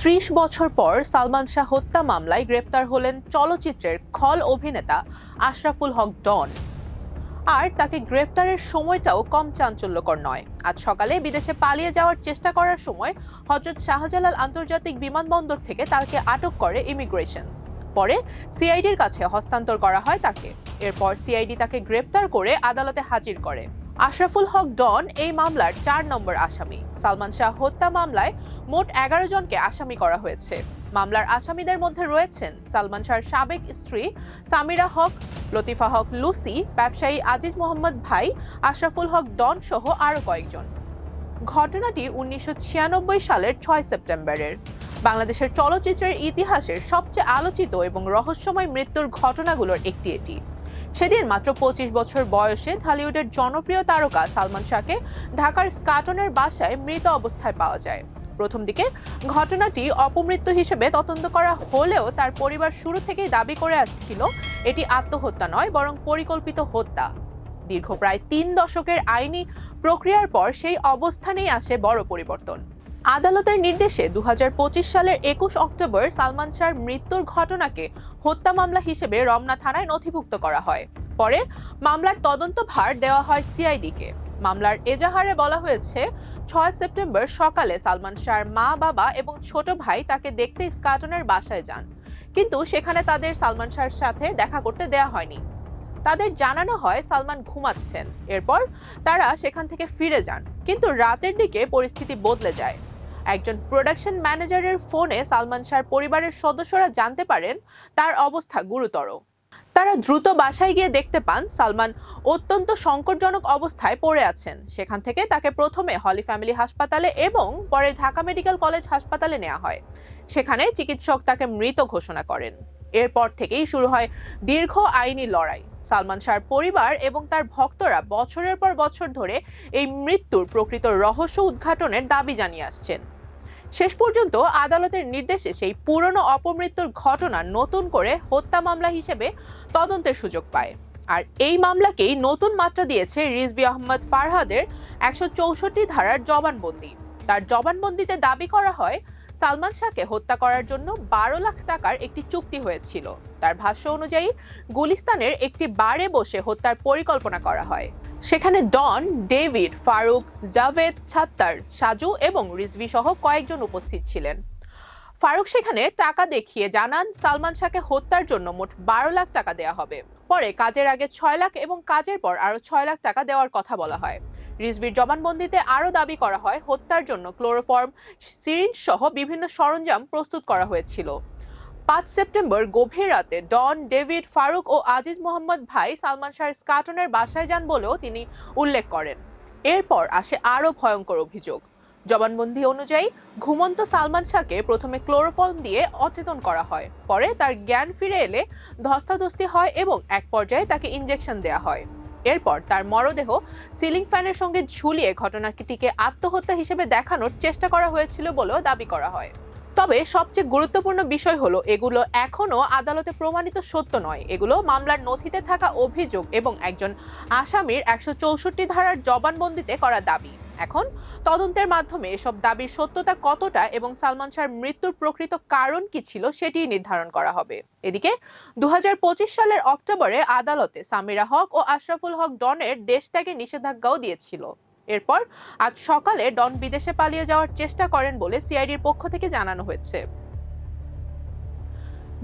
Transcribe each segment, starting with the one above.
৩০ বছর পর সালমান শাহ হত্যা মামলায় গ্রেপ্তার হলেন চলচ্চিত্রের খল অভিনেতা আশরাফুল হক ডন। আর তাকে গ্রেপ্তারের সময়টাও কম চাঞ্চল্যকর নয়। আজ সকালে বিদেশে পালিয়ে যাওয়ার চেষ্টা করার সময় হযরত শাহজালাল আন্তর্জাতিক বিমানবন্দর থেকে তাকে আটক করে ইমিগ্রেশন। পরে সিআইডির কাছে হস্তান্তর করা হয় তাকে। এরপর সিআইডি তাকে গ্রেপ্তার করে আদালতে হাজির করে। আশরাফুল হক ডন এই মামলার ৪ নম্বর আসামি। সালমান শাহ হত্যা মামলায় মোট ১১ জনকে আসামি করা হয়েছে। মামলার আসামিদের মধ্যে রয়েছেন সালমান শাহর সাবেক স্ত্রী সামিরা হক, লতিফা হক লুসি, ব্যবসায়ী আজিজ মোহাম্মদ ভাই, আশরাফুল হক ডন সহ আরও কয়েকজন। ঘটনাটি ১৯৯৬ সালের ৬ সেপ্টেম্বরের। বাংলাদেশের চলচ্চিত্রের ইতিহাসের সবচেয়ে আলোচিত এবং রহস্যময় মৃত্যুর ঘটনাগুলোর একটি এটি। সেদিন মাত্র ২৫ বছর বয়সে ঢালিউডের জনপ্রিয় তারকা সালমান শাহকে ঢাকার স্কাটনের বাসায় মৃত অবস্থায় পাওয়া যায়। প্রথম দিকে ঘটনাটি অপমৃত্যু হিসেবে তদন্ত করা হলেও তার পরিবার শুরু থেকেই দাবি করে আসছিল এটি আত্মহত্যা নয়, বরং পরিকল্পিত হত্যা। দীর্ঘ প্রায় ৩ দশকের আইনি প্রক্রিয়ার পর সেই অবস্থানেই আসে বড় পরিবর্তন। আদালতের নির্দেশে ২০২৫ সালের ২১ অক্টোবর সালমান শাহর মৃত্যুর ঘটনাকে হত্যা মামলা হিসেবে রমনা থানায় নথিভুক্ত করা হয়। পরে মামলার তদন্তভার দেওয়া হয় সিআইডিকে। মামলার এজাহারে বলা হয়েছে ৬ সেপ্টেম্বর সকালে সালমান শাহর মা, বাবা এবং ছোট ভাই তাকে দেখতে স্কাটনের বাসায় যান, কিন্তু সেখানে তাদের সালমান শাহর সাথে দেখা করতে দেয়া হয়নি। তাদের জানানো হয় সালমান ঘুমাচ্ছেন। এরপর তারা সেখান থেকে ফিরে যান, কিন্তু রাতের দিকে পরিস্থিতি বদলে যায়। একজন প্রোডাকশন ম্যানেজারের ফোনে সালমান শাহর পরিবারের সদস্যরা জানতে পারেন তার অবস্থা গুরুতর। তারা দ্রুত বাসায় গিয়ে দেখতে পান সালমান অত্যন্ত সংকটজনক অবস্থায় পড়ে আছেন। সেখান থেকে তাকে প্রথমে হলি ফ্যামিলি হাসপাতালে এবং পরে ঢাকা মেডিকেল কলেজ হাসপাতালে নেওয়া হয়। সেখানে চিকিৎসক তাকে মৃত ঘোষণা করেন। এরপর থেকেই শুরু হয় দীর্ঘ আইনি লড়াই। সালমান শাহর পরিবার এবং তার ভক্তরা বছরের পর বছর ধরে এই মৃত্যুর প্রকৃত রহস্য উদ্ঘাটনের দাবি জানিয়ে আসছেন। শেষ পর্যন্ত আদালতের নির্দেশে সেই পুরনো অপমৃত্যুর ঘটনা নতুন করে হত্যা মামলা হিসেবে তদন্তের সুযোগ পায়। আর এই মামলাকেই নতুন মাত্রা দিয়েছে রিজভী আহমদ ফারহাদের ১৬৪ ধারার জবানবন্দি। তার জবানবন্দিতে দাবি করা হয় সালমান শাহকে হত্যা করার জন্য ১২ লাখ টাকার একটি চুক্তি হয়েছিল। তার ভাষ্য অনুযায়ী গুলিস্তানের একটি বারে বসে হত্যার পরিকল্পনা করা হয়। সেখানে ডন, ডেভিড, ফারুক, জাভেদ, ছাত্তার, সাজু এবং রিজভী সহ কয়েকজন উপস্থিত ছিলেন। ফারুক সেখানে টাকা দেখিয়ে জানান সালমান শাহকে হত্যার জন্য মোট ১২ লাখ টাকা দেওয়া হবে। পরে কাজের আগে ৬ লাখ এবং কাজের পর আরো ৬ লাখ টাকা দেওয়ার কথা বলা হয়। রিজভীর জবানবন্দিতে আরও দাবি করা হয় হত্যার জন্য ক্লোরোফর্ম, সিরিঞ্জ সহ বিভিন্ন সরঞ্জাম প্রস্তুত করা হয়েছিল। ৫ সেপ্টেম্বর গভীর রাতে ডন, ডেভিড, ফারুক ও আজিজ মোহাম্মদ ভাই সালমান শাহর স্কাটনের বাসায় যান বলেও তিনি উল্লেখ করেন। এরপর আসে আরও ভয়ঙ্কর অভিযোগ। জবানবন্দি অনুযায়ী ঘুমন্ত সালমান শাহকে প্রথমে ক্লোরোফর্ম দিয়ে অচেতন করা হয়। পরে তার জ্ঞান ফিরে এলে ধস্তাধস্তি হয় এবং এক পর্যায়ে তাকে ইনজেকশন দেওয়া হয়। এরপর তার মরদেহ সিলিং ফ্যানের সঙ্গে ঝুলিয়ে ঘটনাটিকে আত্মহত্যা হিসেবে দেখানোর চেষ্টা করা হয়েছিল বলেও দাবি করা হয়। তবে সবচেয়ে গুরুত্বপূর্ণ বিষয় হলো এগুলো এখনো আদালতে প্রমাণিত সত্য নয়। এগুলো মামলার নথিতে থাকা অভিযোগ এবং একজন আসামির ১৬৪ ধারার জবানবন্দিতে করা দাবি। এখন তদন্তের মাধ্যমে এসব দাবির সত্যতা কতটা এবং সালমান শাহর মৃত্যুর প্রকৃত কারণ কি ছিল সেটি নির্ধারণ করা হবে। এদিকে ২০২৫ সালের অক্টোবরে আদালতে সামিরা হক ও আশরাফুল হক ডনের দেশ ত্যাগের নিষেধাজ্ঞাও দিয়েছিল। এরপর আজ সকালে ডন বিদেশে পালিয়ে যাওয়ার চেষ্টা করেন বলে সিআইডির পক্ষ থেকে জানানো হয়েছে।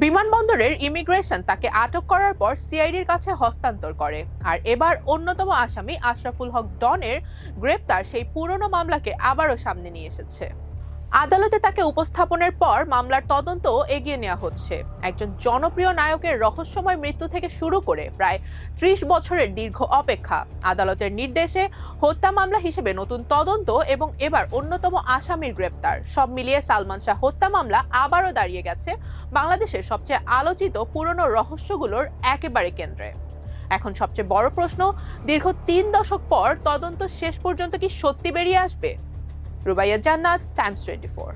বিমানবন্দরের ইমিগ্রেশন তাকে আটক করার পর সিআইডির কাছে হস্তান্তর করে। আর এবার অন্যতম আসামি আশরাফুল হক ডনের গ্রেপ্তার সেই পুরনো মামলাকে আবারও সামনে নিয়ে এসেছে। আদালতে তাকে উপস্থাপনের পর মামলার তদন্ত এগিয়ে নেওয়া হচ্ছে। একজন জনপ্রিয় নায়কের রহস্যময় মৃত্যু থেকে শুরু করে প্রায় ৩০ বছরের দীর্ঘ অপেক্ষা, আদালতের নির্দেশে হত্যা মামলা হিসেবে নতুন তদন্ত এবং এবার অন্যতম আসামির গ্রেপ্তার, সব মিলিয়ে সালমান শাহ হত্যা মামলা আবারও দাঁড়িয়ে গেছে বাংলাদেশের সবচেয়ে আলোচিত পুরনো রহস্যগুলোর একেবারে কেন্দ্রে। এখন সবচেয়ে বড় প্রশ্ন, দীর্ঘ ৩ দশক পর তদন্ত শেষ পর্যন্ত কি সত্যি বেরিয়ে আসবে? রুবাইয়া জান্নাত, টাইমস 24।